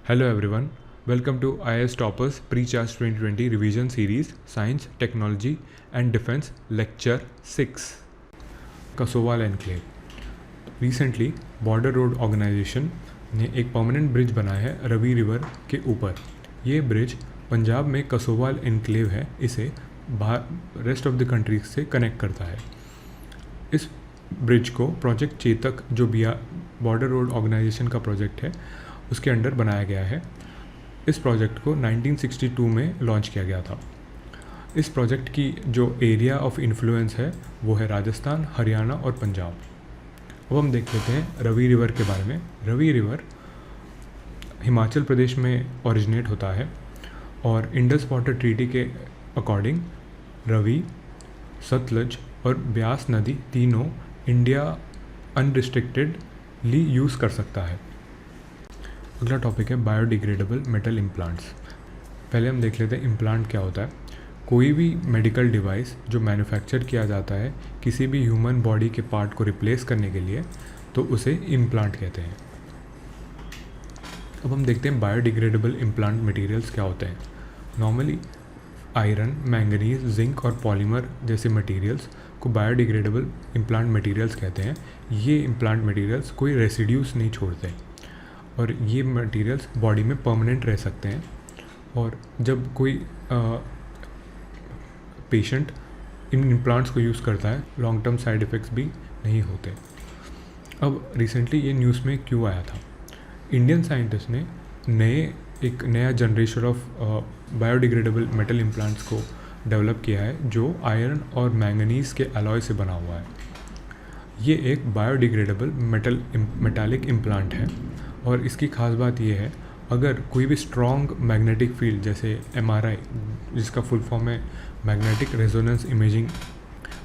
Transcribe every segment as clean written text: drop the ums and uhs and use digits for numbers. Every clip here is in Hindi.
Hello everyone, welcome to IAS Toppers Pre-Charge 2020 Revision Series Science, Technology and Defense Lecture 6 Kasowal enclave. Recently border road organisation ने एक परमानेंट ब्रिज बनाया है रवि रिवर के ऊपर। ये ब्रिज पंजाब में कसोवाल एनक्लेव है, इसे रेस्ट ऑफ द कंट्री से कनेक्ट करता है। इस ब्रिज को प्रोजेक्ट चेतक जो बॉर्डर रोड ऑर्गेनाइजेशन का प्रोजेक्ट है उसके अंडर बनाया गया है। इस प्रोजेक्ट को 1962 में लॉन्च किया गया था। इस प्रोजेक्ट की जो एरिया ऑफ इन्फ्लुएंस है वो है राजस्थान, हरियाणा और पंजाब। अब हम देख लेते हैं रवि रिवर के बारे में। रवि रिवर हिमाचल प्रदेश में ओरिजिनेट होता है और इंडस वाटर ट्रीटी के अकॉर्डिंग रवि, सतलज और ब्यास नदी तीनों इंडिया अनरिस्ट्रिक्टेडली यूज़ कर सकता है। अगला टॉपिक है बायोडिग्रेडेबल मेटल इम्प्लांट्स। पहले हम देख लेते हैं इम्प्लांट क्या होता है। कोई भी मेडिकल डिवाइस जो मैन्युफैक्चर किया जाता है किसी भी ह्यूमन बॉडी के पार्ट को रिप्लेस करने के लिए, तो उसे इम्प्लांट कहते हैं। अब हम देखते हैं बायोडिग्रेडेबल इम्प्लांट मटेरियल्स क्या होते हैं। नॉर्मली आयरन, मैंगनीज, जिंक और पॉलीमर जैसे मटेरियल्स को बायोडिग्रेडेबल इम्प्लांट मटेरियल्स कहते हैं। ये इम्प्लांट मटेरियल्स कोई रेसिड्यूज नहीं छोड़ते और ये मटेरियल्स बॉडी में परमानेंट रह सकते हैं। और जब कोई पेशेंट इन इम्प्लांट्स को यूज़ करता है, लॉन्ग टर्म साइड इफ़ेक्ट्स भी नहीं होते। अब रिसेंटली ये न्यूज़ में क्यों आया था? इंडियन साइंटिस्ट ने एक नया generation of biodegradable metal implants को डेवलप किया है जो आयरन और मैंगनीज के अलॉय से बना हुआ है। ये एक बायोडिग्रेडेबल मेटालिक इम्प्लांट है और इसकी खास बात यह है, अगर कोई भी स्ट्रॉन्ग मैग्नेटिक फील्ड जैसे MRI, जिसका फुल फॉर्म है मैग्नेटिक रेजोनेंस इमेजिंग,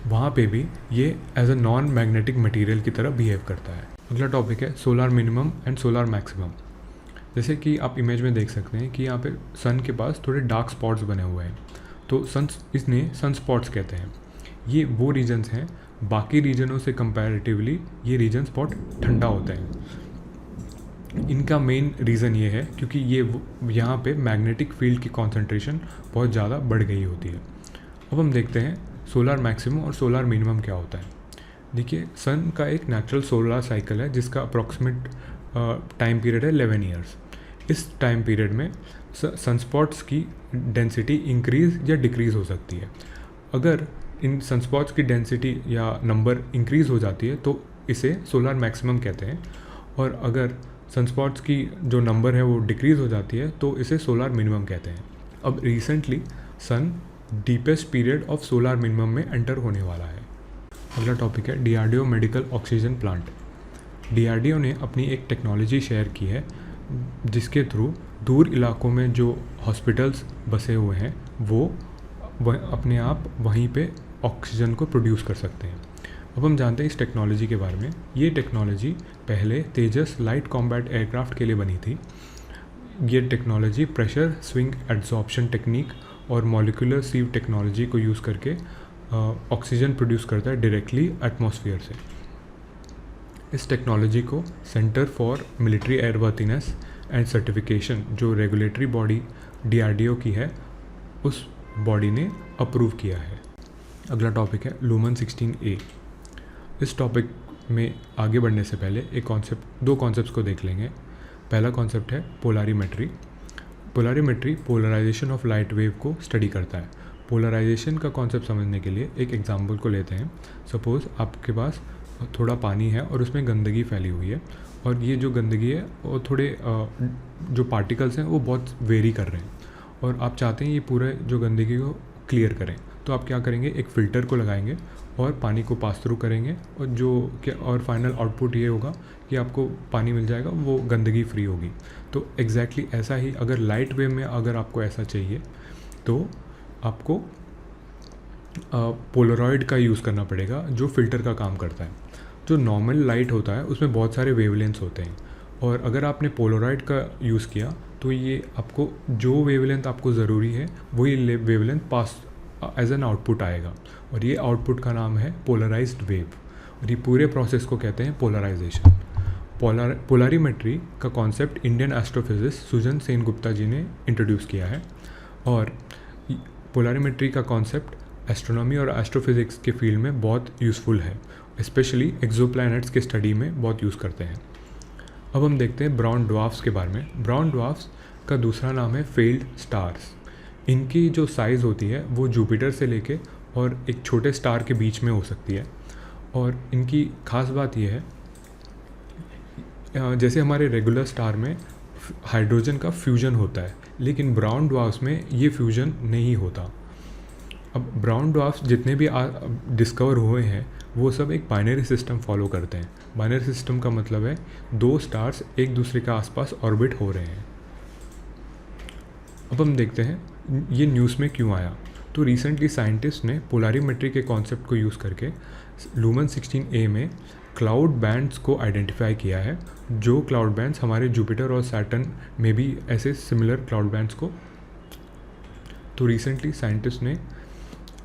वहाँ पे भी ये as a non magnetic material की तरह बिहेव करता है। अगला टॉपिक है solar minimum and solar maximum. जैसे कि आप इमेज में देख सकते हैं कि यहाँ पे सन के पास थोड़े डार्क स्पॉट्स बने हुए हैं, तो इसने सन स्पॉट्स कहते हैं। ये वो रीजन्स हैं, बाकी रीजनों से कंपैरेटिवली ये रीजन स्पॉट ठंडा होता है। इनका मेन रीज़न ये है क्योंकि यहाँ पे मैग्नेटिक फील्ड की कॉन्सेंट्रेशन बहुत ज़्यादा बढ़ गई होती है। अब हम देखते हैं सोलार मैक्सिमम और सोलार मिनिमम क्या होता है। देखिए, सन का एक नेचुरल सोलर साइकिल है जिसका अप्रॉक्सीमेट टाइम पीरियड है 11 ईयर्स। इस टाइम पीरियड में सनस्पॉट्स की डेंसिटी इंक्रीज़ या डिक्रीज़ हो सकती है। अगर इन सनस्पॉट्स की डेंसिटी या नंबर इंक्रीज़ हो जाती है तो इसे सोलार मैक्सिमम कहते हैं, और अगर सनस्पॉट्स की जो नंबर है वो डिक्रीज़ हो जाती है तो इसे सोलार मिनिमम कहते हैं। अब recently sun deepest period of solar minimum में एंटर होने वाला है। अगला टॉपिक है DRDO medical oxygen plant. DRDO ने अपनी एक टेक्नोलॉजी शेयर की है जिसके थ्रू दूर इलाकों में जो हॉस्पिटल्स बसे हुए हैं वो अपने आप वहीं पे ऑक्सीजन को प्रोड्यूस कर सकते हैं। अब हम जानते हैं इस टेक्नोलॉजी के बारे में। ये टेक्नोलॉजी पहले तेजस लाइट कॉम्बैट एयरक्राफ्ट के लिए बनी थी। ये technology pressure swing adsorption technique और मॉलिक्यूलर सीव टेक्नोलॉजी को यूज़ करके ऑक्सीजन प्रोड्यूस करता है डायरेक्टली एटमॉस्फेयर से। इस टेक्नोलॉजी को centre for military airworthiness and certification, जो रेगुलेटरी बॉडी DRDO की है, उस बॉडी ने अप्रूव किया है। अगला टॉपिक है लूमन 16A। इस टॉपिक में आगे बढ़ने से पहले दो कॉन्सेप्ट्स को देख लेंगे। पहला कॉन्सेप्ट है polarimetry. Polarimetry polarization of light wave को स्टडी करता है। पोलराइजेशन का कॉन्सेप्ट समझने के लिए एक एग्जांपल को लेते हैं। सपोज़ आपके पास थोड़ा पानी है और उसमें गंदगी फैली हुई है, और ये जो गंदगी है वो थोड़े जो पार्टिकल्स हैं वो बहुत वेरी कर रहे हैं, और आप चाहते हैं ये पूरे जो गंदगी को क्लियर करें। तो आप क्या करेंगे, एक फ़िल्टर को लगाएंगे और पानी को पास थ्रू करेंगे, और फाइनल आउटपुट ये होगा कि आपको पानी मिल जाएगा, वो गंदगी फ्री होगी। तो एग्जैक्टली ऐसा ही अगर लाइट वेव में अगर आपको ऐसा चाहिए तो आपको पोलरॉइड का यूज़ करना पड़ेगा जो फ़िल्टर का काम करता है। जो नॉर्मल लाइट होता है उसमें बहुत सारे वेवलेंथ्स होते हैं, और अगर आपने पोलरॉइड का यूज़ किया तो ये आपको जो वेवलेंथ आपको ज़रूरी है वही wavelength pass as an output आएगा, और ये आउटपुट का नाम है पोलराइज्ड वेव। और ये पूरे प्रोसेस को कहते हैं पोलराइजेशन। पोलारीमेट्री का कॉन्सेप्ट इंडियन एस्ट्रोफिजिस्ट सुजन सेनगुप्ता जी ने इंट्रोड्यूस किया है। और पोलारीमेट्री का कॉन्सेप्ट एस्ट्रोनॉमी और एस्ट्रोफिजिक्स के फील्ड में बहुत यूज़फुल है, स्पेशली एक्सोप्लैनेट्स के स्टडी में बहुत यूज़ करते हैं। अब हम देखते हैं ब्राउन ड्वार्फ्स के बारे में। ब्राउन ड्वार्फ्स का दूसरा नाम है फेल्ड स्टार्स। इनकी जो साइज़ होती है वो जुपिटर से लेके और एक छोटे स्टार के बीच में हो सकती है। और इनकी खास बात यह है, जैसे हमारे रेगुलर स्टार में हाइड्रोजन का फ्यूजन होता है, लेकिन ब्राउन ड्वार्फ्स में ये फ्यूजन नहीं होता। अब ब्राउन ड्वार्फ्स जितने भी डिस्कवर हुए हैं वो सब एक बाइनरी सिस्टम फॉलो करते हैं। बाइनरी सिस्टम का मतलब है दो स्टार्स एक दूसरे के आसपास ऑर्बिट हो रहे हैं। अब हम देखते हैं ये न्यूज़ में क्यों आया। तो रिसेंटली साइंटिस्ट ने पोलारीमेट्री के कॉन्सेप्ट को यूज़ करके लूमन 16A में क्लाउड बैंड्स को आइडेंटिफाई किया है, जो क्लाउड बैंड्स हमारे जुपिटर और सैटर्न में भी ऐसे सिमिलर क्लाउड बैंड्स को। तो रिसेंटली साइंटिस्ट ने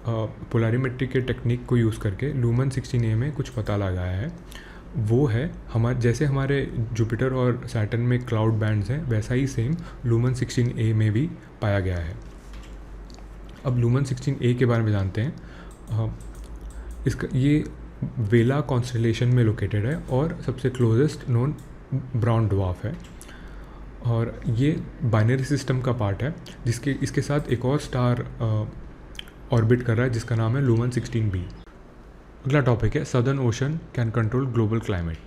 पोलारीमेट्री के टेक्निक को यूज़ करके लूमन 16A में कुछ पता लगाया है। वो है जैसे हमारे जुपिटर और सैटर्न में क्लाउड बैंड्स हैं, वैसा ही सेम लूमन 16A में भी पाया गया है। अब लूमन 16A के बारे में जानते हैं। ये वेला कॉन्स्टेलेशन में लोकेटेड है और सबसे क्लोजेस्ट नोन ब्राउन ड्वार्फ है। और ये बाइनरी सिस्टम का पार्ट है, इसके साथ एक और स्टार ऑर्बिट कर रहा है जिसका नाम है लूमन 16B। अगला टॉपिक है southern ocean can control global climate.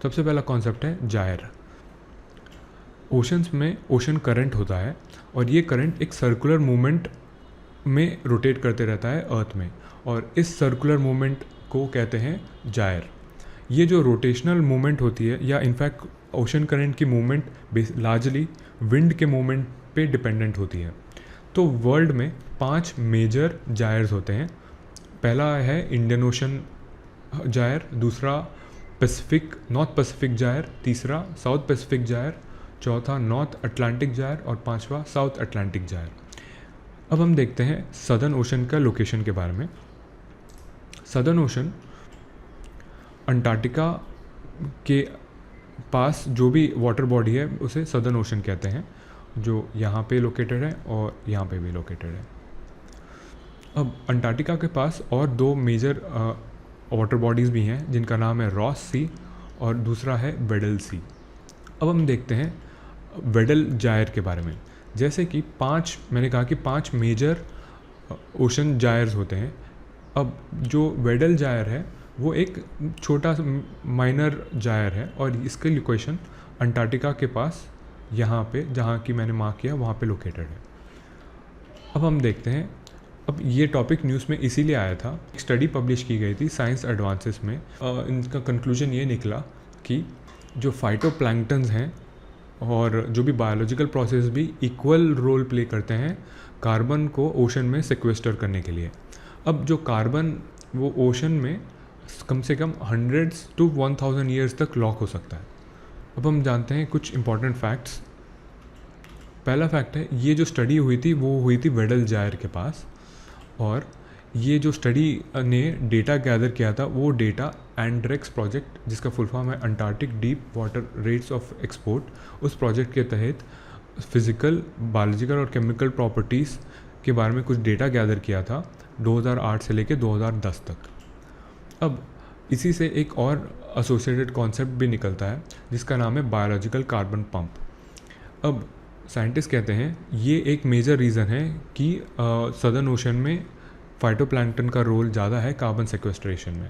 सबसे पहला कॉन्सेप्ट है जायर। ओशंस में ओशन करंट होता है और ये करंट एक सर्कुलर मूवमेंट में रोटेट करते रहता है अर्थ में, और इस सर्कुलर मूवमेंट को कहते हैं जायर। ये जो रोटेशनल मूवमेंट होती है, या इनफैक्ट ओशन करंट की मूवमेंट लार्जली विंड के मूवमेंट पे डिपेंडेंट होती है। तो वर्ल्ड में 5 मेजर जायर्स होते हैं। पहला है इंडियन ओशन जायर, दूसरा नॉर्थ पैसिफिक जायर, तीसरा साउथ पैसिफिक जायर, चौथा नॉर्थ अटलांटिक जायर और पांचवा साउथ अटलांटिक जायर। अब हम देखते हैं सदर्न ओशन का लोकेशन के बारे में। सदर्न ओशन अंटार्कटिका के पास जो भी वाटर बॉडी है उसे सदर्न ओशन कहते हैं, जो यहाँ पे लोकेटेड है और यहाँ पे भी लोकेटेड है। अब अंटार्कटिका के पास और 2 मेजर वाटर बॉडीज़ भी हैं जिनका नाम है रॉस सी और दूसरा है वेडल सी। अब हम देखते हैं वेडल जायर के बारे में। जैसे कि मैंने कहा कि 5 मेजर ओशन जायर्स होते हैं। अब जो वेडल जायर है वो एक छोटा माइनर जायर है और इसके लोकेशन अंटार्कटिका के पास यहाँ पे, जहाँ की मैंने मार्क किया, वहाँ पे लोकेटेड है। अब हम देखते हैं, अब ये टॉपिक न्यूज़ में इसीलिए आया था, एक स्टडी पब्लिश की गई थी साइंस एडवांसेस में। इनका कंक्लूजन ये निकला कि जो फाइटोप्लैंक्टन्स हैं और जो भी बायोलॉजिकल प्रोसेस भी इक्वल रोल प्ले करते हैं कार्बन को ओशन में सिक्वेस्टर करने के लिए। अब जो कार्बन वो ओशन में कम से कम 100 to 1000 ईयर्स तक लॉक हो सकता है। अब हम जानते हैं कुछ इंपॉर्टेंट फैक्ट्स। पहला फैक्ट है, ये जो स्टडी हुई थी वो हुई थी वेडल जायर के पास, और ये जो स्टडी ने डेटा गैदर किया था वो डेटा एंड्रेक्स प्रोजेक्ट, जिसका फुल फॉर्म है Antarctic deep water rates of export, उस प्रोजेक्ट के तहत फिज़िकल, बायोलॉजिकल और केमिकल प्रॉपर्टीज़ के बारे में कुछ डेटा गैदर किया था 2008 से लेकर 2010 तक। अब इसी से एक और एसोसिएटेड कॉन्सेप्ट भी निकलता है जिसका नाम है बायोलॉजिकल कार्बन पंप। अब साइंटिस्ट कहते हैं ये एक मेजर रीज़न है कि सदर्न ओशन में फाइटोप्लैंक्टन का रोल ज़्यादा है कार्बन सेक्वेस्ट्रेशन में।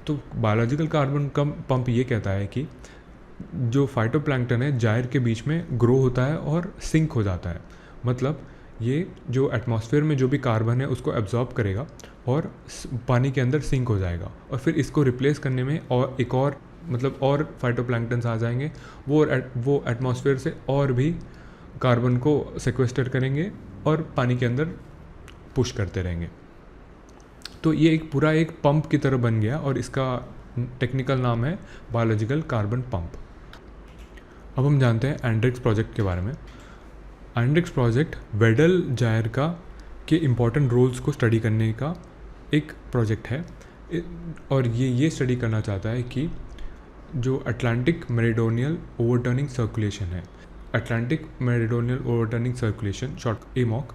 तो बायोलॉजिकल कार्बन पंप ये कहता है कि जो फाइटोप्लैंक्टन है जायर के बीच में ग्रो होता है और सिंक हो जाता है। मतलब ये जो एटमॉस्फेयर में जो भी कार्बन है उसको एब्जॉर्ब करेगा और पानी के अंदर सिंक हो जाएगा, और फिर इसको रिप्लेस करने में और एक और और फाइटोप्लैंक्टन्स आ जाएंगे, वो एटमॉस्फेयर से और भी कार्बन को सेक्वेस्टर करेंगे और पानी के अंदर पुश करते रहेंगे। तो ये पूरा एक पंप की तरह बन गया और इसका टेक्निकल नाम है बायोलॉजिकल कार्बन पंप। अब हम जानते हैं एंड्रिक्स प्रोजेक्ट के बारे में। एंड्रिक्स प्रोजेक्ट वेडल जायर के इम्पॉर्टेंट रोल्स को स्टडी करने का एक प्रोजेक्ट है, और ये स्टडी करना चाहता है कि जो अटलांटिक मेरिडोनियल ओवरटर्निंग सर्कुलेशन है, Atlantic meridional overturning circulation short amok,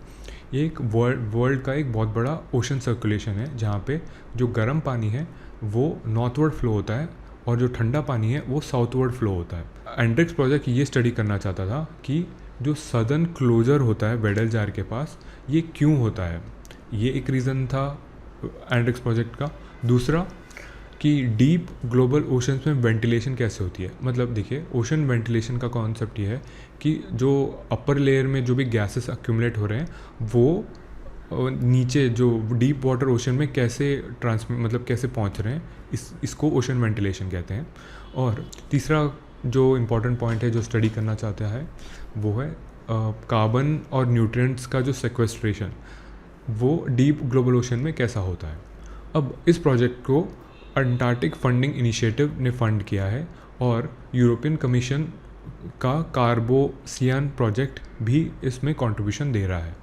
ये एक वर्ल्ड का एक बहुत बड़ा ओशन सर्कुलेशन है जहाँ पे जो गर्म पानी है वो नॉर्थवर्ड फ्लो होता है और जो ठंडा पानी है वो साउथवर्ड फ्लो होता है। एंड्रिक्स प्रोजेक्ट ये स्टडी करना चाहता था कि जो सदर्न क्लोजर होता है वेडल जार के पास, ये क्यों होता है। ये एक रीज़न था एंड्रिक्स प्रोजेक्ट का। दूसरा कि डीप ग्लोबल ओशंस में वेंटिलेशन कैसे होती है। मतलब देखिए, ओशन वेंटिलेशन का कॉन्सेप्ट ये है कि जो अपर लेयर में जो भी गैसेस अक्यूमुलेट हो रहे हैं वो नीचे जो डीप वाटर ओशन में कैसे मतलब कैसे पहुंच रहे हैं, इसको ओशन वेंटिलेशन कहते हैं। और तीसरा जो इम्पोर्टेंट पॉइंट है जो स्टडी करना चाहता है वो है कार्बन और न्यूट्रिएंट्स का जो सेक्वेस्ट्रेशन, वो डीप ग्लोबल ओशन में कैसा होता है। अब इस प्रोजेक्ट को अंटार्कटिक फंडिंग इनिशिएटिव ने फंड किया है और यूरोपियन कमीशन का कार्बोसियन प्रोजेक्ट भी इसमें कंट्रीब्यूशन दे रहा है।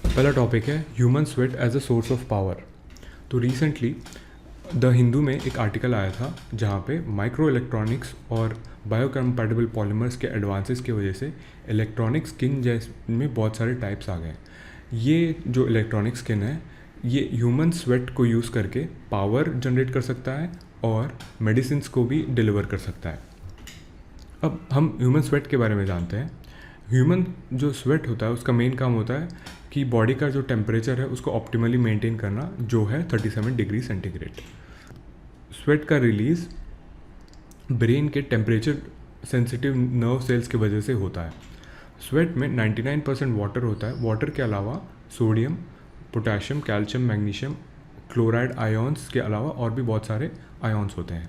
पहला टॉपिक है human sweat as a source of power. तो रिसेंटली द हिंदू में एक आर्टिकल आया था जहाँ पे माइक्रो इलेक्ट्रॉनिक्स और बायोकम्पैटिबल पॉलीमर्स के एडवांसेस की वजह से इलेक्ट्रॉनिक स्किन जैसे में बहुत सारे टाइप्स आ गए। ये जो इलेक्ट्रॉनिक स्किन है ये ह्यूमन स्वेट को यूज़ करके पावर जनरेट कर सकता है और मेडिसिन्स को भी डिलीवर कर सकता है। अब हम ह्यूमन स्वेट के बारे में जानते हैं। ह्यूमन जो स्वेट होता है उसका मेन काम होता है कि बॉडी का जो टेम्परेचर है उसको ऑप्टिमली मेंटेन करना, जो है 37 डिग्री सेंटीग्रेड। स्वेट का रिलीज़ ब्रेन के टेम्परेचर सेंसिटिव नर्व सेल्स की वजह से होता है। स्वेट में 99% वाटर होता है। वाटर के अलावा sodium, potassium, calcium, magnesium, chloride ions के अलावा और भी बहुत सारे आयोन्स होते हैं।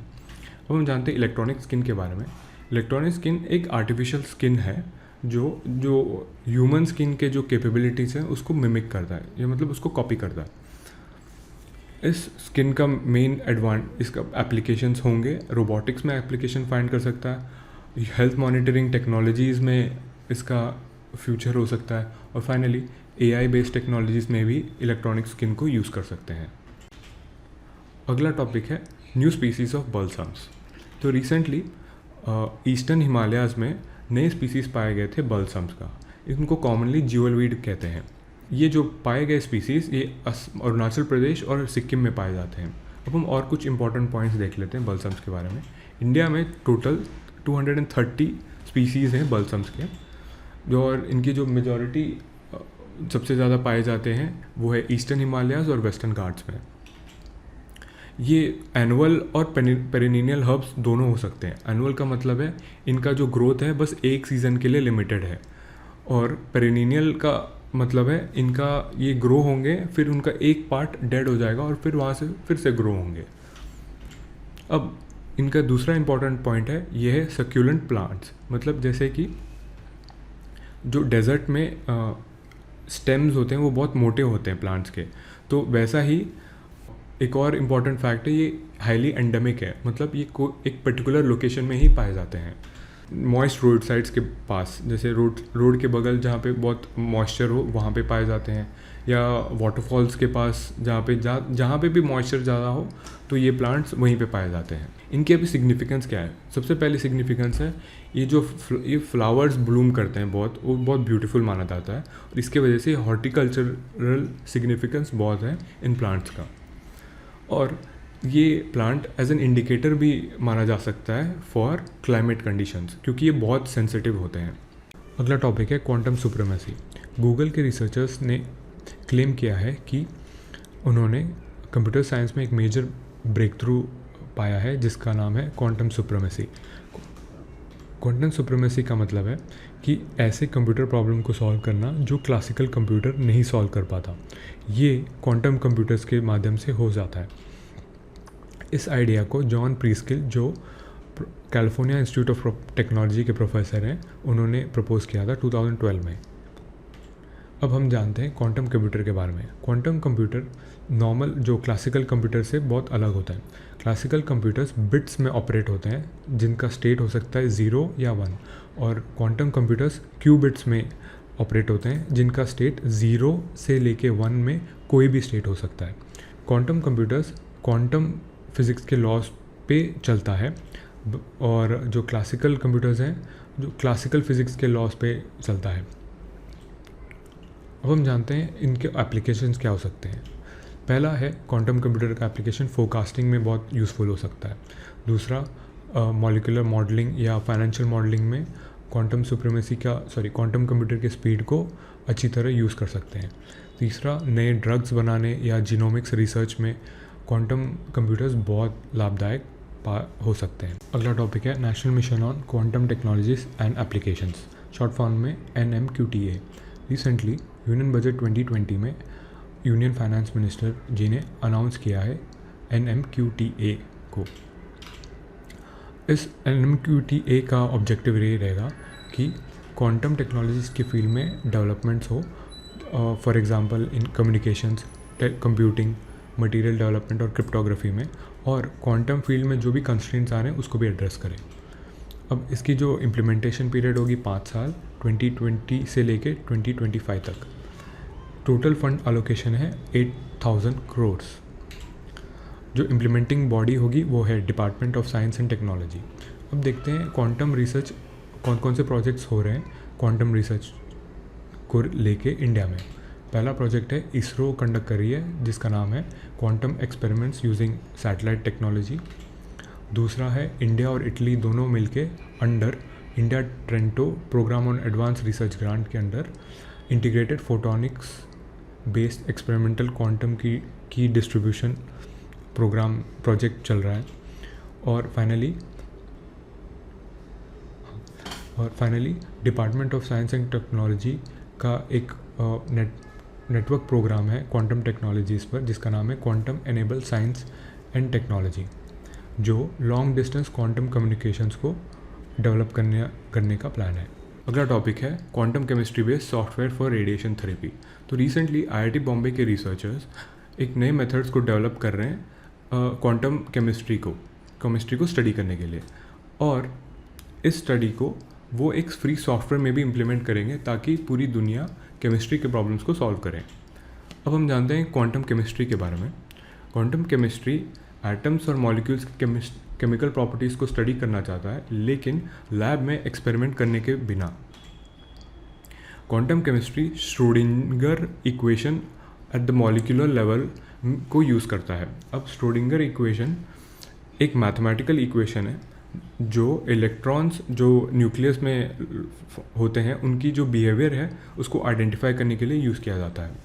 अब हम जानते हैं इलेक्ट्रॉनिक स्किन के बारे में। इलेक्ट्रॉनिक स्किन एक आर्टिफिशियल स्किन है जो ह्यूमन स्किन के जो कैपेबिलिटीज़ हैं उसको मिमिक करता है, या मतलब उसको कॉपी करता है। इस स्किन का मेन इसका एप्लीकेशंस होंगे, रोबोटिक्स में एप्लीकेशन फाइंड कर सकता है, हेल्थ मॉनिटरिंग टेक्नोलॉजीज़ में इसका फ्यूचर हो सकता है, और फाइनली AI बेस्ड टेक्नोलॉजीज़ में भी इलेक्ट्रॉनिक स्किन को यूज़ कर सकते हैं। अगला टॉपिक है न्यू स्पीसीज़ ऑफ बल्सम्स। तो रिसेंटली ईस्टर्न हिमालयाज़ में नए स्पीसीज़ पाए गए थे बल्सम्स का। इनको कॉमनली ज्यूलवीड कहते हैं। ये जो पाए गए स्पीसीज़ ये अरुणाचल प्रदेश और सिक्किम में पाए जाते हैं। अब हम और कुछ इंपॉर्टेंट पॉइंट्स देख लेते हैं बल्सम्स के बारे में। इंडिया में टोटल 230 स्पीसीज़ हैं बल्सम्स के, और इनकी जो मेजॉरिटी सबसे ज़्यादा पाए जाते हैं वो है ईस्टर्न हिमालयाज़ और वेस्टर्न घाट्स में। ये एनुअल और पेरिनियल हर्ब्स दोनों हो सकते हैं। एनुअल का मतलब है इनका जो ग्रोथ है बस एक सीज़न के लिए लिमिटेड है, और पेरिनियल का मतलब है इनका ये ग्रो होंगे, फिर उनका एक पार्ट डेड हो जाएगा और फिर वहाँ से फिर से ग्रो होंगे। अब इनका दूसरा इंपॉर्टेंट पॉइंट है ये है सक्यूलेंट प्लांट्स। मतलब जैसे कि जो डेजर्ट में स्टेम्स होते हैं वो बहुत मोटे होते हैं प्लांट्स के, तो वैसा ही एक और इम्पॉर्टेंट फैक्ट है ये हाईली एंडेमिक है। मतलब ये एक पर्टिकुलर लोकेशन में ही पाए जाते हैं, मॉइस्ट रोड साइड्स के पास, जैसे रोड के बगल जहाँ पे बहुत मॉइस्चर हो वहाँ पे पाए जाते हैं, या वाटरफॉल्स के पास जहाँ पे भी मॉइस्चर ज़्यादा हो तो ये प्लांट्स वहीं पे पाए जाते हैं। इनकी अभी सिग्निफिकेंस क्या है? सबसे पहले सिग्निफिकेंस है ये फ्लावर्स ब्लूम करते हैं वो बहुत ब्यूटीफुल माना जाता है, और इसके वजह से हॉर्टिकल्चरल सिग्निफिकेंस बहुत है इन प्लांट्स का। और ये प्लांट एज एन इंडिकेटर भी माना जा सकता है फॉर क्लाइमेट कंडीशंस, क्योंकि ये बहुत सेंसिटिव होते हैं। अगला टॉपिक है क्वांटम सुप्रीमेसी। गूगल के रिसर्चर्स ने क्लेम किया है कि उन्होंने कंप्यूटर साइंस में एक मेजर ब्रेक थ्रू पाया है जिसका नाम है क्वांटम सुप्रीमेसी। क्वांटम सुप्रीमेसी का मतलब है कि ऐसे कंप्यूटर प्रॉब्लम को सॉल्व करना जो क्लासिकल कंप्यूटर नहीं सॉल्व कर पाता, ये क्वांटम कंप्यूटर्स के माध्यम से हो जाता है। इस आइडिया को जॉन प्रीस्किल, जो कैलिफोर्निया इंस्टीट्यूट ऑफ टेक्नोलॉजी के प्रोफेसर हैं, उन्होंने प्रपोज़ किया था 2012 में। अब हम जानते हैं क्वांटम कंप्यूटर के बारे में। क्वांटम कंप्यूटर नॉर्मल जो क्लासिकल कंप्यूटर से बहुत अलग होता है। क्लासिकल कंप्यूटर्स बिट्स में ऑपरेट होते हैं जिनका स्टेट हो सकता है 0 या 1, और क्वांटम कंप्यूटर्स क्यूबिट्स में ऑपरेट होते हैं जिनका स्टेट 0 से लेके 1 में कोई भी स्टेट हो सकता है। क्वांटम कंप्यूटर्स क्वांटम फिज़िक्स के लॉज पे चलता है और जो क्लासिकल कंप्यूटर्स हैं जो क्लासिकल फिज़िक्स के लॉज पे चलता है। अब हम जानते हैं इनके एप्लीकेशंस क्या हो सकते हैं। पहला है क्वांटम कंप्यूटर का एप्लीकेशन फोरकास्टिंग में बहुत यूज़फुल हो सकता है। दूसरा मॉलिक्यूलर मॉडलिंग या फाइनेंशियल मॉडलिंग में क्वांटम कंप्यूटर के स्पीड को अच्छी तरह यूज़ कर सकते हैं। तीसरा, नए ड्रग्स बनाने या जीनोमिक्स रिसर्च में क्वांटम कंप्यूटर्स बहुत लाभदायक हो सकते हैं। अगला टॉपिक है national mission on quantum technologies and applications, short form में NMQTA। रिसेंटली यूनियन बजट 2020 में यूनियन फाइनेंस मिनिस्टर जी ने अनाउंस किया है NMQTA को। इस NMQTA का ऑब्जेक्टिव ये रहेगा कि क्वांटम टेक्नोलॉजीज़ के फील्ड में डेवलपमेंट्स हो, for example in communications, computing, material development और क्रिप्टोग्राफी में, और क्वांटम फील्ड में जो भी कंस्ट्रेंट्स आ रहे हैं उसको भी एड्रेस करें। अब इसकी जो इम्प्लीमेंटेशन पीरियड होगी 5 साल, 2020 से लेके 2025 तक। टोटल फंड एलोकेशन है 8000 करोड़। जो इम्प्लीमेंटिंग बॉडी होगी वो है department of science and technology. अब देखते हैं क्वांटम रिसर्च कौन कौन से प्रोजेक्ट्स हो रहे हैं क्वांटम रिसर्च को लेके इंडिया में। पहला प्रोजेक्ट है इसरो कंडक्ट कर रही है जिसका नाम है quantum experiments using satellite technology. दूसरा है इंडिया और इटली दोनों मिलके under India Trento programme on advance research grant के under integrated photonics based experimental quantum key distribution project चल रहा है। और finally department of science and technology का एक नेटवर्क प्रोग्राम है क्वांटम टेक्नोलॉजीज़ पर जिसका नाम है quantum enable science and technology, जो लॉन्ग डिस्टेंस क्वांटम कम्युनिकेशंस को डेवलप करने का प्लान है। अगला टॉपिक है quantum chemistry based software for radiation therapy. तो रिसेंटली IIT बॉम्बे के रिसर्चर्स एक नए मेथड्स को डेवलप कर रहे हैं क्वांटम केमिस्ट्री को स्टडी करने के लिए, और इस स्टडी को वो एक फ्री सॉफ्टवेयर में भी इम्प्लीमेंट करेंगे ताकि पूरी दुनिया केमिस्ट्री के प्रॉब्लम्स को सॉल्व करें। अब हम जानते हैं क्वांटम केमिस्ट्री के बारे में। क्वांटम केमिस्ट्री एटम्स और मॉलिक्यूल्स की केमिकल प्रॉपर्टीज़ को स्टडी करना चाहता है, लेकिन लैब में एक्सपेरिमेंट करने के बिना। Quantum chemistry Schrodinger equation at the molecular level को यूज़ करता है। अब श्रोडिंगर इक्वेशन एक मैथमेटिकल इक्वेशन है जो इलेक्ट्रॉन्स जो न्यूक्लियस में होते हैं उनकी जो बिहेवियर है उसको आइडेंटिफाई करने के लिए यूज़ किया जाता है।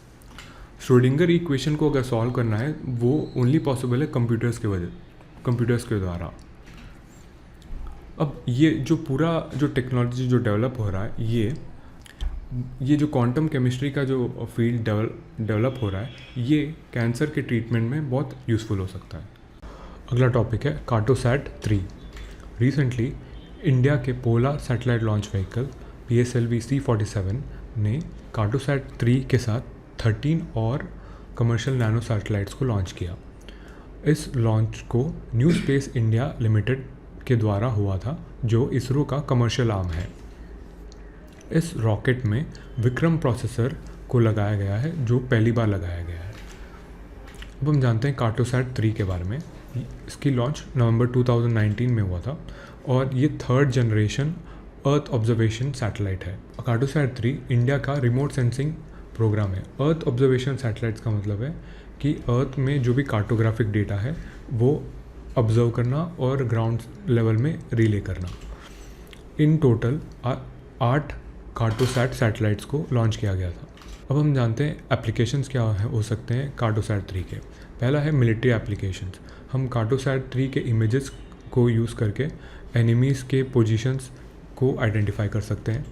श्रोडिंगर इक्वेशन को अगर सॉल्व करना है वो ओनली पॉसिबल है कंप्यूटर्स के द्वारा। अब ये जो पूरा जो टेक्नोलॉजी जो डेवलप हो रहा है ये जो क्वांटम केमिस्ट्री का जो फील्ड डेवलप हो रहा है ये कैंसर के ट्रीटमेंट में बहुत यूज़फुल हो सकता है। अगला टॉपिक है कार्टोसैट 3। रिसेंटली इंडिया के polar satellite launch vehicle PSLV C-47 ने कार्टोसैट 3 के साथ 13 और कमर्शियल नैनो सैटेलाइट्स को लॉन्च किया। इस लॉन्च को न्यू स्पेस इंडिया लिमिटेड के द्वारा हुआ था जो इसरो का कमर्शियल आर्म है। इस रॉकेट में विक्रम प्रोसेसर को लगाया गया है जो पहली बार लगाया गया है। अब हम जानते हैं कार्टोसैट 3 के बारे में। इसकी लॉन्च नवंबर 2019 में हुआ था और ये 3rd generation earth observation satellite है। कार्टोसैट 3 इंडिया का रिमोट सेंसिंग प्रोग्राम है। अर्थ ऑब्जर्वेशन सैटेलाइट्स का मतलब है कि अर्थ में जो भी कार्टोग्राफिक डेटा है वो ऑब्जर्व करना और ग्राउंड लेवल में रिले करना। इन टोटल 8 कार्टोसैट सैटेलाइट्स को लॉन्च किया गया था। अब हम जानते हैं एप्लीकेशंस क्या हो सकते हैं कार्टोसैट 3 के। पहला है मिलिट्री एप्लीकेशंस। हम कार्टोसैट 3 के इमेजेस को यूज़ करके एनिमीज़ के पोजीशंस को आइडेंटिफाई कर सकते हैं।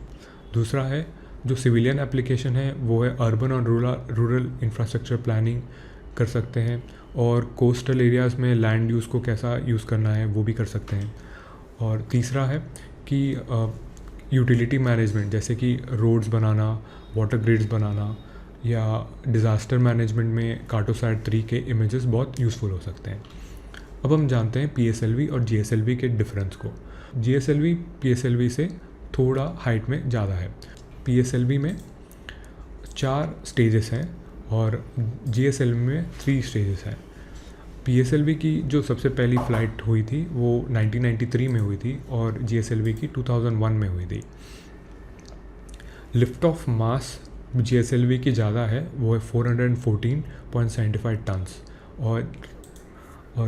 दूसरा है जो सिविलियन एप्लीकेशन है वो है अर्बन और रूरल इंफ्रास्ट्रक्चर प्लानिंग कर सकते हैं, और कोस्टल एरियाज़ में लैंड यूज़ को कैसा यूज़ करना है वो भी कर सकते हैं। और तीसरा है कि यूटिलिटी मैनेजमेंट जैसे कि रोड्स बनाना, वाटर ग्रिड्स बनाना या डिज़ास्टर मैनेजमेंट में कार्टोसैट 3 के इमेजेस बहुत यूज़फुल हो सकते हैं। अब हम जानते हैं PSLV और GSLV के डिफरेंस को। GSLV PSLV से थोड़ा हाइट में ज़्यादा है। PSLV में 4 स्टेजेस हैं और GSLV में 3 स्टेजेस हैं। PSLV की जो सबसे पहली फ़्लाइट हुई थी वो 1993 में हुई थी और GSLV की 2001 में हुई थी। लिफ्ट ऑफ मास GSLV की ज़्यादा है, वो है 414.75 टन्स और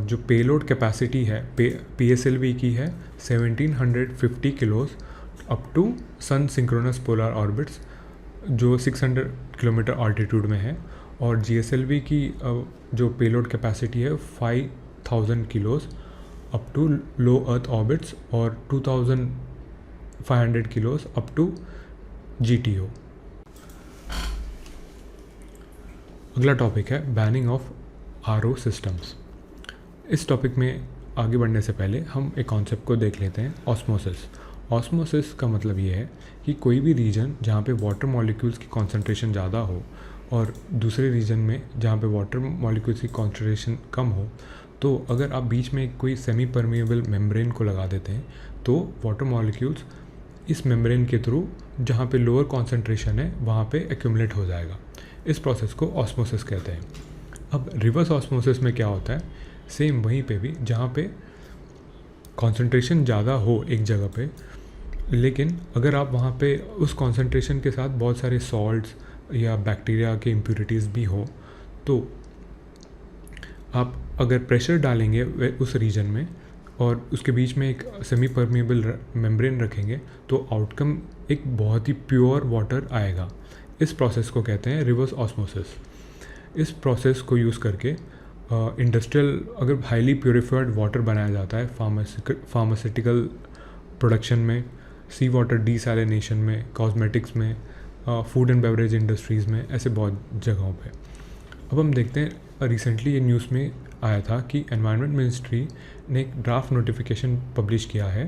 जो पेलोड कैपेसिटी है PSLV की है 1750 kilos up to sun synchronous polar orbits जो 600 किलोमीटर ऑल्टीट्यूड में है, और GSLV की जो पेलोड कैपेसिटी है 5000 kilos up to low earth orbits और 2500 किलोज अप टू GTO। अगला टॉपिक है बैनिंग ऑफ RO सिस्टम्स। इस टॉपिक में आगे बढ़ने से पहले हम एक कॉन्सेप्ट को देख लेते हैं, ऑस्मोसिस। ऑस्मोसिस का मतलब ये है कि कोई भी रीजन जहाँ पे वाटर मॉलिक्यूल्स की कॉन्सेंट्रेशन ज़्यादा हो और दूसरे रीजन में जहाँ पे वाटर मॉलिक्यूल्स की कॉन्सेंट्रेशन कम हो, तो अगर आप बीच में कोई सेमी परमिएबल मेम्ब्रेन को लगा देते हैं तो वाटर मॉलिक्यूल्स इस मेम्ब्रेन के थ्रू जहाँ पे लोअर कॉन्सेंट्रेशन है वहाँ पे एक्यूमुलेट हो जाएगा। इस प्रोसेस को ऑस्मोसिस कहते हैं। अब रिवर्स ऑस्मोसिस में क्या होता है, सेम वहीं पे भी जहाँ पे कॉन्सेंट्रेशन ज़्यादा हो एक जगह पे, लेकिन अगर आप वहाँ पे उस कॉन्सेंट्रेशन के साथ बहुत सारे सॉल्ट्स या बैक्टीरिया के इम्प्यूरिटीज़ भी हो, तो आप अगर प्रेशर डालेंगे उस रीजन में और उसके बीच में एक सेमी परमिएबल मेम्ब्रेन रखेंगे तो आउटकम एक बहुत ही प्योर वाटर आएगा। इस प्रोसेस को कहते हैं रिवर्स ऑस्मोसिस। इस प्रोसेस को यूज़ करके इंडस्ट्रियल अगर हाईली प्योरीफाइड वाटर बनाया जाता है फार्मास्यूटिकल प्रोडक्शन में, सी वाटर डिसैलिनेशन में, कॉस्मेटिक्स में, फूड एंड बेवरेज इंडस्ट्रीज़ में, ऐसे बहुत जगहों पे। अब हम देखते हैं रिसेंटली ये न्यूज़ में आया था कि एनवायरनमेंट मिनिस्ट्री ने एक ड्राफ्ट नोटिफिकेशन पब्लिश किया है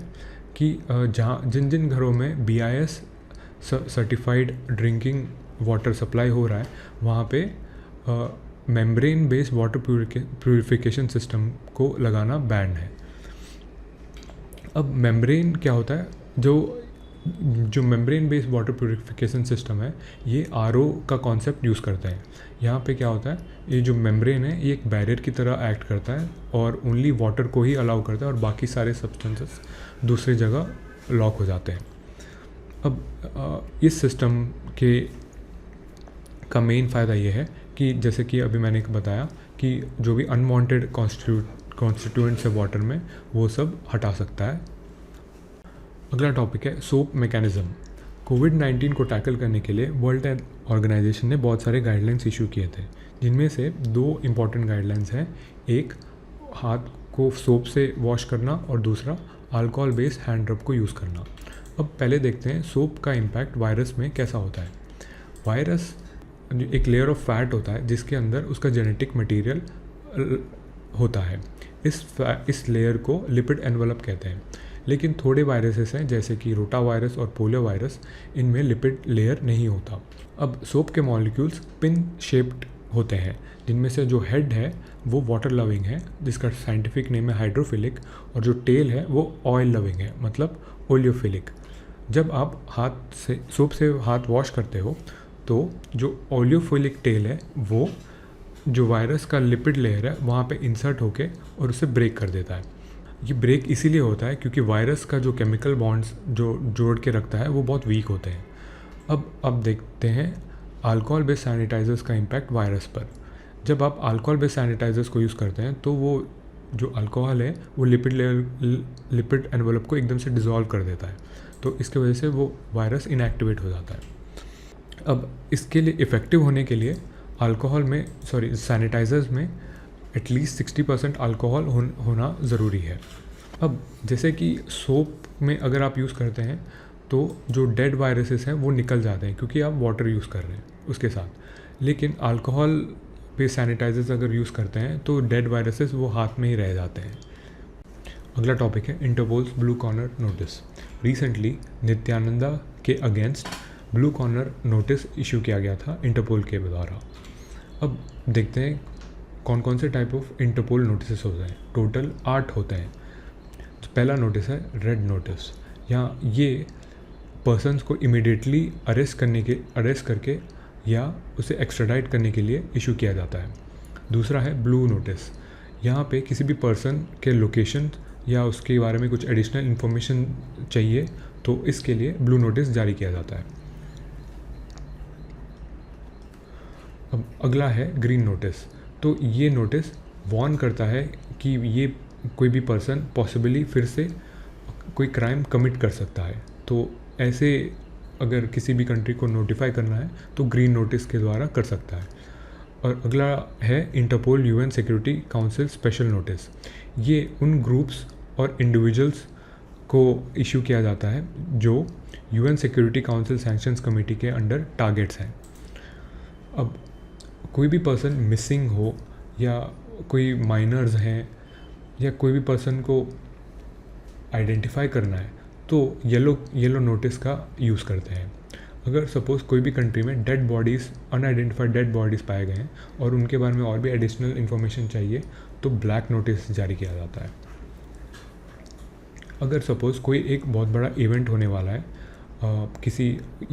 कि जहाँ जिन जिन घरों में BIS certified drinking water supply हो रहा है वहाँ पे membrane based water purification system को लगाना बैंड है। अब मेम्ब्रेन क्या होता है, जो membrane based water purification system है ये RO का कॉन्सेप्ट यूज़ करते हैं। यहाँ पे क्या होता है, ये जो मेम्ब्रेन है ये एक बैरियर की तरह एक्ट करता है और ओनली वाटर को ही अलाउ करता है और बाकी सारे सब्सटेंसेस दूसरी जगह लॉक हो जाते हैं। अब इस सिस्टम का मेन फ़ायदा ये है कि जैसे कि अभी मैंने बताया कि जो भी अनवांटेड कॉन्स्टिट्यूएंट्स है वाटर में वो सब हटा सकता है। अगला टॉपिक है सोप मैकेनिज़्म। कोविड-19 को टैकल करने के लिए वर्ल्ड हेल्थ ऑर्गेनाइजेशन ने बहुत सारे गाइडलाइंस इशू किए थे, जिनमें से 2 इम्पॉर्टेंट गाइडलाइंस हैं। एक हाथ को सोप से वॉश करना और दूसरा अल्कोहल बेस्ड हैंड रब को यूज़ करना। अब पहले देखते हैं सोप का इम्पैक्ट वायरस में कैसा होता है। वायरस एक लेयर ऑफ फैट होता है जिसके अंदर उसका जेनेटिक मटेरियल होता है। इस लेयर को लिपिड एनवलप कहते हैं। लेकिन थोड़े वायरसेस हैं जैसे कि रोटा वायरस और पोलियो वायरस, इनमें लिपिड लेयर नहीं होता। अब सोप के मॉलिक्यूल्स पिन शेप्ड होते हैं, जिनमें से जो हेड है वो वाटर लविंग है जिसका साइंटिफिक नेम है हाइड्रोफिलिक, और जो टेल है वो ऑयल लविंग है मतलब ओलियोफिलिक। जब आप हाथ से सोप से हाथ वॉश करते हो तो जो ओलियोफिलिक टेल है वो जो वायरस का लिपिड लेयर है वहाँ पे इंसर्ट होके और उसे ब्रेक कर देता है। ये ब्रेक इसीलिए होता है क्योंकि वायरस का जो केमिकल बॉन्ड्स जो जोड़ के रखता है वो बहुत वीक होते हैं। अब देखते हैं अल्कोहल बेस्ड सैनिटाइजर्स का इम्पैक्ट वायरस पर। जब आप अल्कोहल बेस्ड सैनिटाइजर्स को यूज़ करते हैं तो वो जो अल्कोहल है वो लिपिड एनवलप को एकदम से डिज़ोल्व कर देता है, तो इसके वजह से वो वायरस इनएक्टिवेट हो जाता है। अब इसके लिए इफ़ेक्टिव होने के लिए सैनिटाइज़र्स में एटलीस्ट 60% अल्कोहल होना ज़रूरी है। अब जैसे कि सोप में अगर आप यूज़ करते हैं तो जो डेड वायरसेस हैं वो निकल जाते हैं क्योंकि आप वाटर यूज़ कर रहे हैं उसके साथ, लेकिन अल्कोहल पे सैनिटाइजर्स अगर यूज़ करते हैं तो डेड वायरसेस वो हाथ में ही रह जाते हैं। अगला टॉपिक है Interpol's blue corner notice. Recently Nithyananda के against blue corner notice issue किया गया था इंटरपोल के द्वारा। अब देखते हैं कौन कौन से टाइप ऑफ इंटरपोल नोटिस होते हैं। टोटल 8 होते हैं। पहला नोटिस है रेड नोटिस। यहाँ ये पर्सन्स को इमीडिएटली अरेस्ट करके या उसे एक्स्ट्राडाइट करने के लिए इशू किया जाता है। दूसरा है ब्लू नोटिस। यहाँ पे किसी भी पर्सन के लोकेशन या उसके बारे में कुछ एडिशनल इन्फॉर्मेशन चाहिए तो इसके लिए ब्लू नोटिस जारी किया जाता है। अब अगला है ग्रीन नोटिस। तो ये नोटिस वार्न करता है कि ये कोई भी पर्सन पॉसिबली फिर से कोई क्राइम कमिट कर सकता है। तो ऐसे अगर किसी भी कंट्री को नोटिफाई करना है तो ग्रीन नोटिस के द्वारा कर सकता है। और अगला है Interpol UN security council special notice. ये उन ग्रुप्स और इंडिविजुअल्स को इशू किया जाता है जो UN security council sanctions committee के अंडर टारगेट्स हैं। अब कोई भी पर्सन मिसिंग हो या कोई माइनर्स हैं या कोई भी पर्सन को आइडेंटिफाई करना है तो येलो नोटिस का यूज़ करते हैं। अगर सपोज़ कोई भी कंट्री में dead bodies unidentified dead bodies पाए गए हैं और उनके बारे में और भी एडिशनल इन्फॉर्मेशन चाहिए तो ब्लैक नोटिस जारी किया जाता है। अगर सपोज़ कोई एक बहुत बड़ा इवेंट होने वाला है, किसी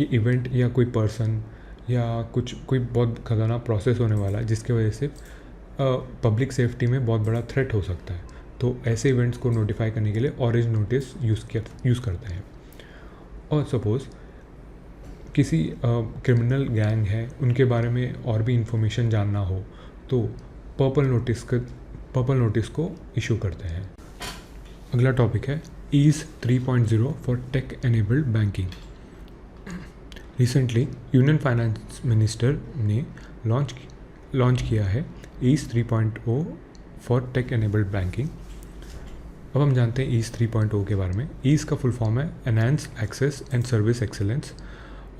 इवेंट या कोई पर्सन या कोई बहुत खतरनाक प्रोसेस होने वाला है जिसकी वजह से पब्लिक सेफ्टी में बहुत बड़ा थ्रेट हो सकता है, तो ऐसे इवेंट्स को नोटिफाई करने के लिए ऑरेंज नोटिस यूज़ करते हैं। और सपोज़ किसी क्रिमिनल गैंग है उनके बारे में और भी इंफॉर्मेशन जानना हो तो पर्पल नोटिस को इशू करते हैं। अगला टॉपिक है EASE 3.0 for tech enabled banking. Recently union finance minister ने लॉन्च किया है EASE 3.0 for tech enabled banking. अब हम जानते हैं ईज़ 3.0 के बारे में। ईज़ का फुल फॉर्म है enhance access and service excellence,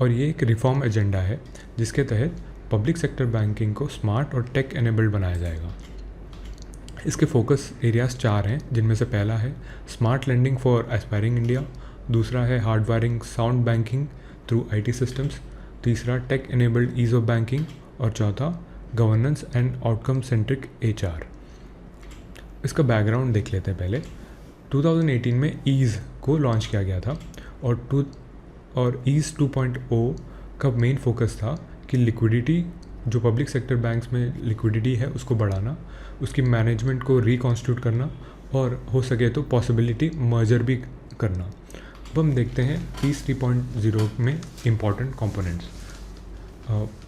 और ये एक रिफॉर्म एजेंडा है जिसके तहत पब्लिक सेक्टर बैंकिंग को स्मार्ट और टेक एनेबल्ड बनाया जाएगा। इसके फोकस एरियाज 4 हैं, जिनमें से पहला है smart lending for aspiring India, दूसरा है hardwiring sound banking through IT systems, तीसरा tech enabled ease of banking और चौथा governance and outcome centric HR. इसका बैकग्राउंड देख लेते हैं पहले। 2018 में ईज़ को लॉन्च किया गया था और ईज़ 2.0 का मेन फोकस था कि लिक्विडिटी, जो पब्लिक सेक्टर बैंक्स में लिक्विडिटी है उसको बढ़ाना, उसकी मैनेजमेंट को रिकॉन्स्टिट्यूट करना और हो सके तो पॉसिबिलिटी मर्जर भी करना। अब हम देखते हैं ईज़ 3.0 में इम्पॉर्टेंट कंपोनेंट्स।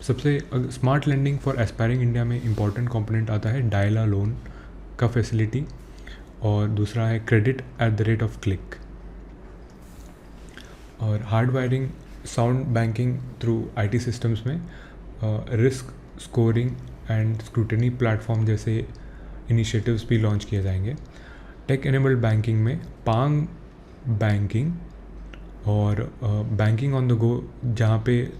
सबसे smart lending for aspiring India में इम्पॉर्टेंट कंपोनेंट आता है डायला लोन का फैसिलिटी, और दूसरा है credit at the rate of click, और hardwiring sound banking through IT systems में risk scoring and scrutiny platform जैसे इनिशिएटिव्स भी लॉन्च किए जाएंगे। टेक एनेबल्ड बैंकिंग में पांग बैंकिंग और बैंकिंग ऑन द गो, जहाँ पे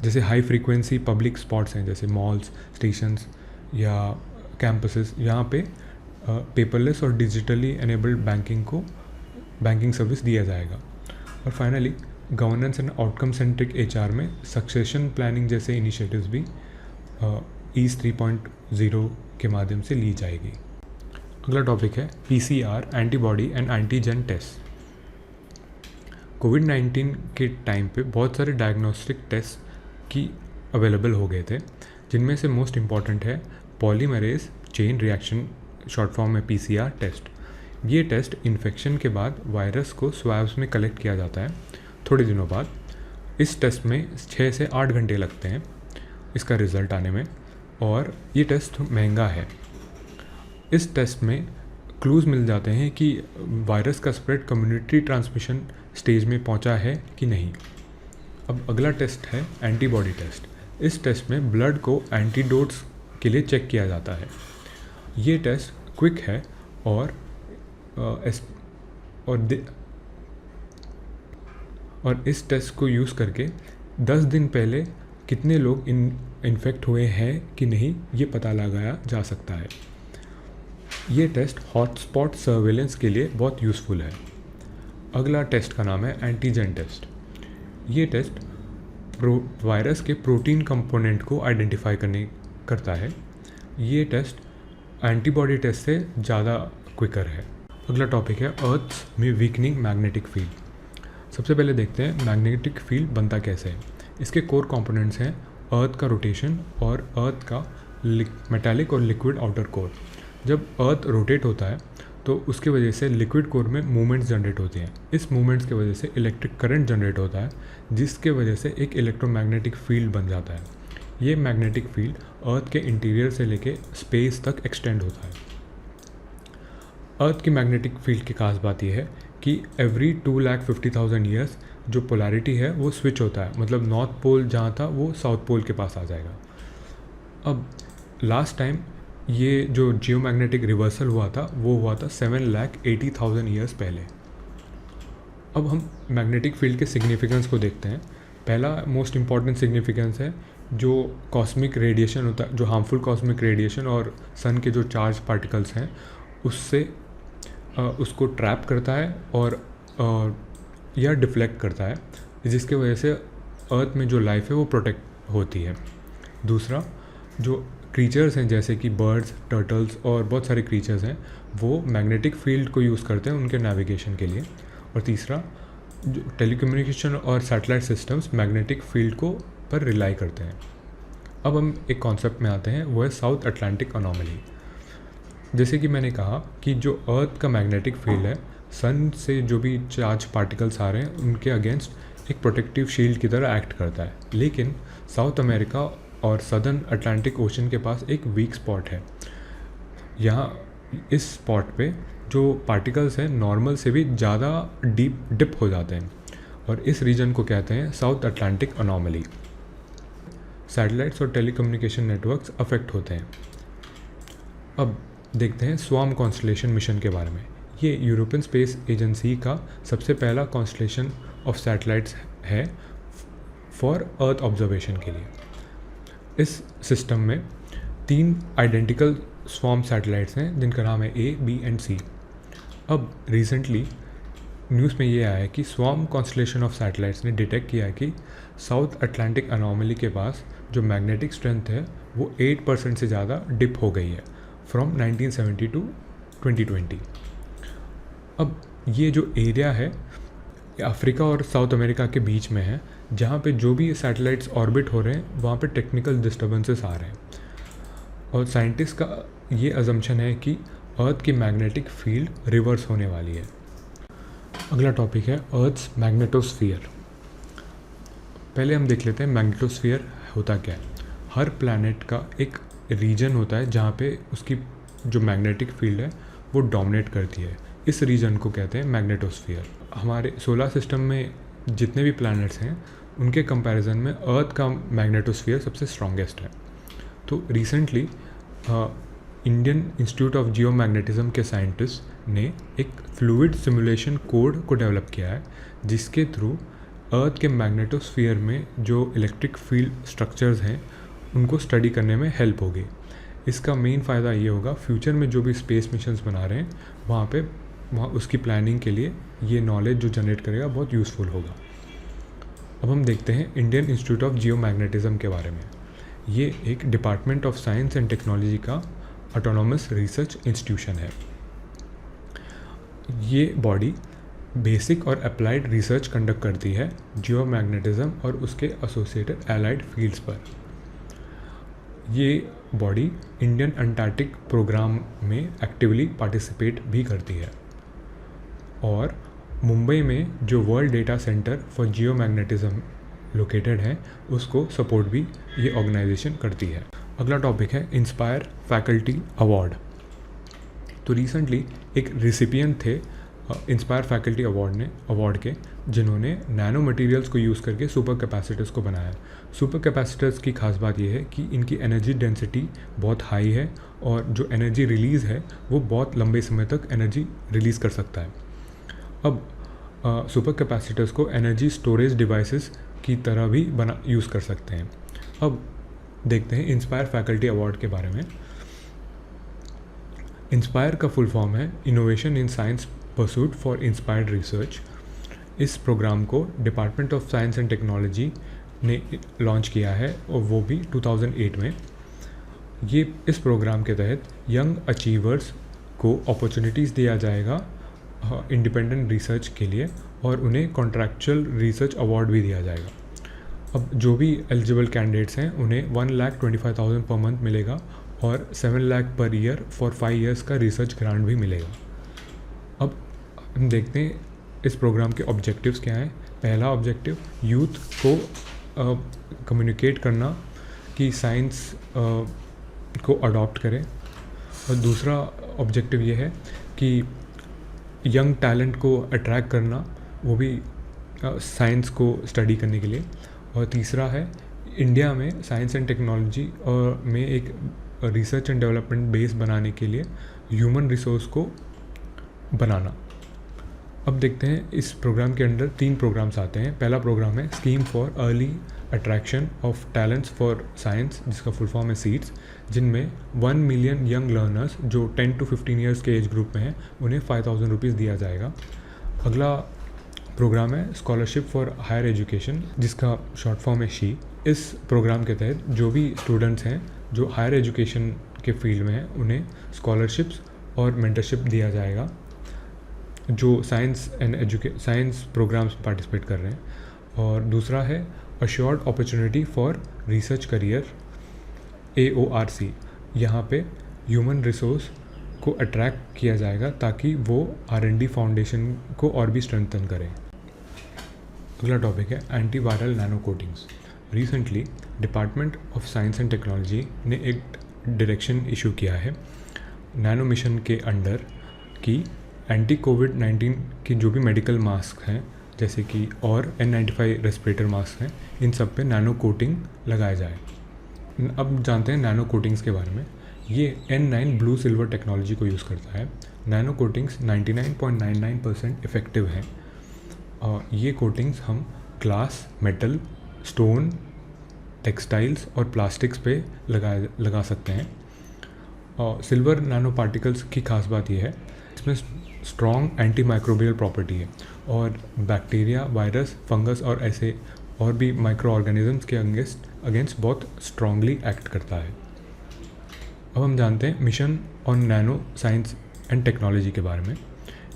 जैसे हाई फ्रीक्वेंसी पब्लिक स्पॉट्स हैं जैसे मॉल्स, स्टेशंस या कैंपसेस, यहाँ पे पेपरलेस और डिजिटली एनेबल्ड बैंकिंग सर्विस दिया जाएगा। और finally governance and outcome centric HR में सक्सेशन प्लानिंग जैसे इनिशिएटिव्स भी ईज़ 3.0 के माध्यम से ली जाएगी। अगला टॉपिक है PCR antibody and antigen test. कोविड-19 के टाइम पे बहुत सारे डायग्नोस्टिक टेस्ट की अवेलेबल हो गए थे, जिनमें से मोस्ट इम्पॉर्टेंट है polymerase chain reaction, short form में पीसीआर टेस्ट। ये टेस्ट इन्फेक्शन के बाद वायरस को स्वैब्स में कलेक्ट किया जाता है थोड़े दिनों बाद। इस टेस्ट में 6 से 8 घंटे लगते हैं इसका रिज़ल्ट आने में, और ये टेस्ट महंगा है। इस टेस्ट में क्लूज़ मिल जाते हैं कि वायरस का स्प्रेड कम्युनिटी ट्रांसमिशन स्टेज में पहुंचा है कि नहीं। अब अगला टेस्ट है एंटीबॉडी टेस्ट। इस टेस्ट में ब्लड को एंटीडोट्स के लिए चेक किया जाता है। ये टेस्ट क्विक है और इस टेस्ट को यूज़ करके 10 दिन पहले कितने लोग इन्फेक्ट हुए हैं कि नहीं ये पता लगाया जा सकता है। ये टेस्ट हॉटस्पॉट सर्वेलेंस के लिए बहुत यूज़फुल है। अगला टेस्ट का नाम है एंटीजन टेस्ट। ये टेस्ट वायरस के प्रोटीन कंपोनेंट को आइडेंटिफाई करता है। ये टेस्ट एंटीबॉडी टेस्ट से ज़्यादा क्विकर है। अगला टॉपिक है अर्थ में वीकनिंग मैग्नेटिक फील्ड। सबसे पहले देखते हैं मैग्नेटिक फील्ड बनता कैसे है। इसके कोर कंपोनेंट्स हैं अर्थ का रोटेशन और अर्थ का मेटालिक और लिक्विड आउटर कोर। जब अर्थ रोटेट होता है तो उसकी वजह से लिक्विड कोर में मूवमेंट्स जनरेट होती हैं। इस मूवमेंट्स की वजह से इलेक्ट्रिक करंट जनरेट होता है, जिसके वजह से एक इलेक्ट्रोमैग्नेटिक फील्ड बन जाता है। ये मैग्नेटिक फील्ड अर्थ के इंटीरियर से लेके स्पेस तक एक्सटेंड होता है। अर्थ की मैग्नेटिक फील्ड की खास बात यह है कि एवरी 2,50,000 ईयर्स जो पोलैरिटी है वो स्विच होता है, मतलब नॉर्थ पोल जहाँ था वो साउथ पोल के पास आ जाएगा। अब लास्ट टाइम ये जो जियोमैग्नेटिक रिवर्सल हुआ था वो हुआ था 7,80,000 ईयर्स पहले। अब हम मैग्नेटिक फील्ड के सिग्निफिकेंस को देखते हैं। पहला मोस्ट इम्पॉर्टेंट सिग्निफिकेंस है जो कॉस्मिक रेडिएशन होता है, जो हार्मफुल कॉस्मिक रेडिएशन और सन के जो चार्ज पार्टिकल्स हैं उससे उसको ट्रैप करता है और या डिफ्लेक्ट करता है, जिसके वजह से अर्थ में जो लाइफ है वो प्रोटेक्ट होती है। दूसरा, जो क्रीचर्स हैं जैसे कि बर्ड्स, टर्टल्स और बहुत सारे क्रीचर्स हैं वो मैग्नेटिक फील्ड को यूज़ करते हैं उनके नेविगेशन के लिए। और तीसरा, जो टेलीकम्युनिकेशन और सैटेलाइट सिस्टम्स मैग्नेटिक फील्ड को पर रिलाई करते हैं। अब हम एक कॉन्सेप्ट में आते हैं, वो है साउथ अटलांटिक अनोमली। जैसे कि मैंने कहा कि जो अर्थ का मैग्नेटिक फील्ड है, सन से जो भी चार्ज पार्टिकल्स आ रहे हैं उनके अगेंस्ट एक प्रोटेक्टिव शील्ड की तरह एक्ट करता है। लेकिन साउथ अमेरिका और सदर्न अटलांटिक ओशन के पास एक वीक स्पॉट है। यहाँ इस स्पॉट पे जो पार्टिकल्स हैं नॉर्मल से भी ज़्यादा डिप हो जाते हैं और इस रीजन को कहते हैं साउथ अटलांटिक अनोमली। सैटेलाइट्स और टेलीकम्युनिकेशन नेटवर्क्स अफेक्ट होते हैं। अब देखते हैं स्वार्म कॉन्स्टलेशन मिशन के बारे में। ये यूरोपियन स्पेस एजेंसी का सबसे पहला कॉन्स्टलेशन ऑफ सैटेलाइट्स है फॉर अर्थ ऑब्जर्वेशन के लिए। इस सिस्टम में 3 आइडेंटिकल स्वार्म सैटेलाइट्स हैं जिनका नाम है A, B एंड C। अब रिसेंटली न्यूज़ में ये आया है कि स्वार्म कॉन्स्टलेशन ऑफ सैटेलाइट्स ने डिटेक्ट किया है कि साउथ अटलांटिक अनोमली के पास जो मैग्नेटिक स्ट्रेंथ है वो 8% से ज़्यादा डिप हो गई है फ्रॉम 1970 टू 2020। अब ये जो एरिया है अफ्रीका और साउथ अमेरिका के बीच में है, जहाँ पे जो भी सैटेलाइट्स ऑर्बिट हो रहे हैं वहाँ पे टेक्निकल डिस्टर्बेंसेस आ रहे हैं और साइंटिस्ट का ये अजम्पशन है कि अर्थ की मैग्नेटिक फील्ड रिवर्स होने वाली है। अगला टॉपिक है अर्थ्स मैग्नेटोस्फीयर। पहले हम देख लेते हैं मैग्नेटोस्फीयर होता क्या है। हर प्लैनेट का एक रीजन होता है जहाँ पे उसकी जो मैग्नेटिक फील्ड है वो डोमिनेट करती है। इस रीजन को कहते हैं मैग्नेटोस्फीयर। हमारे सोलर सिस्टम में जितने भी प्लैनेट्स हैं उनके कंपैरिजन में अर्थ का मैग्नेटोस्फीयर सबसे स्ट्रॉन्गेस्ट है। तो रिसेंटली इंडियन इंस्टीट्यूट ऑफ जियोमैग्नेटिज्म के साइंटिस्ट ने एक फ्लूइड सिमुलेशन कोड को डेवलप किया है, जिसके थ्रू अर्थ के मैग्नेटोस्फीयर में जो इलेक्ट्रिक फील्ड स्ट्रक्चर्स हैं उनको स्टडी करने में हेल्प होगी। इसका मेन फ़ायदा ये होगा फ्यूचर में जो भी स्पेस मिशंस बना रहे हैं वहाँ उसकी प्लानिंग के लिए ये नॉलेज जो जनरेट करेगा बहुत यूज़फुल होगा। अब हम देखते हैं इंडियन इंस्टीट्यूट ऑफ जियोमैग्नेटिज्म के बारे में। ये एक department of science and technology का ऑटोनॉमस रिसर्च इंस्टीट्यूशन है। ये बॉडी बेसिक और अप्लाइड रिसर्च कंडक्ट करती है जियोमैग्नेटिज्म और उसके एसोसिएटेड एलाइड फील्ड्स पर। ये बॉडी इंडियन अंटार्कटिक प्रोग्राम में एक्टिवली पार्टिसिपेट भी करती है और मुंबई में जो world data centre for geomagnetism located है उसको सपोर्ट भी ये ऑर्गेनाइजेशन करती है। अगला टॉपिक है इंस्पायर फैकल्टी अवार्ड। तो रिसेंटली एक रिसिपिएंट थे इंस्पायर फैकल्टी अवार्ड के जिन्होंने नैनो मटेरियल्स को यूज़ करके सुपर कैपेसिटर्स को बनाया। सुपर कैपेसिटर्स की खास बात यह है कि इनकी एनर्जी डेंसिटी बहुत हाई है और जो एनर्जी रिलीज़ है वो बहुत लंबे समय तक एनर्जी रिलीज़ कर सकता है। अब सुपर कैपेसिटर्स को एनर्जी स्टोरेज डिवाइसेस की तरह भी यूज़ कर सकते हैं। अब देखते हैं इंस्पायर फैकल्टी अवार्ड के बारे में। इंस्पायर का फुल फॉर्म है innovation in science pursuit for inspired research. इस प्रोग्राम को department of science and technology ने लॉन्च किया है और वो भी 2008 में। ये इस प्रोग्राम के तहत यंग अचीवर्स को अपॉर्चुनिटीज़ दिया जाएगा इंडिपेंडेंट रिसर्च के लिए और उन्हें कॉन्ट्रैक्चुअल रिसर्च अवार्ड भी दिया जाएगा। अब जो भी एलिजिबल कैंडिडेट्स हैं उन्हें 1,25,000 पर मंथ मिलेगा और 7 lakh per year for 5 years का रिसर्च ग्रांट भी मिलेगा। अब हम देखते हैं इस प्रोग्राम के ऑब्जेक्टिव्स क्या हैं। पहला ऑब्जेक्टिव यूथ को कम्युनिकेट करना कि साइंस को अडॉप्ट करें, और दूसरा ऑब्जेक्टिव ये है कि यंग टैलेंट को अट्रैक्ट करना, वो भी साइंस को स्टडी करने के लिए। और तीसरा है इंडिया में साइंस एंड टेक्नोलॉजी और में एक रिसर्च एंड डेवलपमेंट बेस बनाने के लिए ह्यूमन रिसोर्स को बनाना। अब देखते हैं इस प्रोग्राम के अंदर 3 प्रोग्राम्स आते हैं। पहला प्रोग्राम है scheme for early attraction of talents for science, जिसका फुल फॉर्म है सीड्स, जिनमें 1 मिलियन यंग लर्नर्स जो 10 to 15 ईयर्स के एज ग्रुप में हैं उन्हें 5,000 रुपीज़ दिया जाएगा। अगला प्रोग्राम है स्कॉलरशिप फॉर हायर एजुकेशन, जिसका शॉर्ट फॉर्म है शी। इस प्रोग्राम के तहत जो भी स्टूडेंट्स हैं जो हायर एजुकेशन के फील्ड में हैं उन्हें स्कॉलरशिप्स और मेंटरशिप दिया जाएगा जो साइंस प्रोग्राम्स पार्टिसिपेट कर रहे हैं। और दूसरा है assured opportunity for research career AORC। यहाँ पे ह्यूमन रिसोर्स को अट्रैक्ट किया जाएगा ताकि वो R&D फाउंडेशन को और भी स्ट्रेंथन करें। अगला टॉपिक है antiviral nano coatings. Recently department of science and technology ने एक डायरेक्शन इशू किया है नैनो मिशन के अंडर कि एंटी कोविड-19 की जो भी मेडिकल मास्क हैं जैसे कि और N95 रेस्पिरेटर मास्क हैं, इन सब पे नैनो कोटिंग लगाया जाए। अब जानते हैं नैनो कोटिंग्स के बारे में। ये N9 ब्लू सिल्वर टेक्नोलॉजी को यूज़ करता है। नैनो कोटिंग्स 99.99% इफ़ेक्टिव हैं और ये कोटिंग्स हम ग्लास, मेटल, स्टोन, टेक्सटाइल्स और प्लास्टिक्स पे लगा सकते हैं। और सिल्वर नैनो पार्टिकल्स की खास बात यह है इसमें स्ट्रॉन्ग एंटी माइक्रोबियल प्रॉपर्टी है और बैक्टीरिया, वायरस, फंगस और ऐसे और भी माइक्रो ऑर्गेनिजम्स के अगेंस्ट बहुत स्ट्रांगली एक्ट करता है। अब हम जानते हैं mission on nano science and technology के बारे में।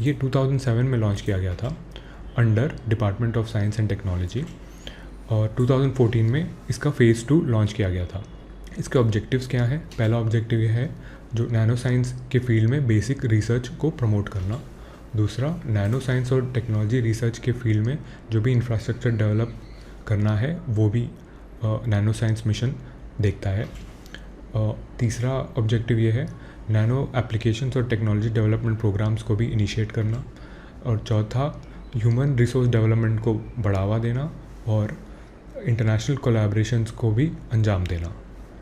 ये 2007 में लॉन्च किया गया था under department of science and technology और 2014 में इसका फ़ेज़ 2 लॉन्च किया गया था। इसके ऑब्जेक्टिव्स क्या हैं? पहला ऑब्जेक्टिव यह है जो नैनो साइंस के फील्ड में बेसिक रिसर्च को प्रमोट करना। दूसरा, नैनो साइंस और टेक्नोलॉजी रिसर्च के फील्ड में जो भी इंफ्रास्ट्रक्चर डेवलप करना है वो भी नैनो साइंस मिशन देखता है। तीसरा ऑब्जेक्टिव ये है नैनो एप्लीकेशंस और टेक्नोलॉजी डेवलपमेंट प्रोग्राम्स को भी इनिशिएट करना। और चौथा, ह्यूमन रिसोर्स डेवलपमेंट को बढ़ावा देना और इंटरनेशनल कोलैबोरेशंस को भी अंजाम देना।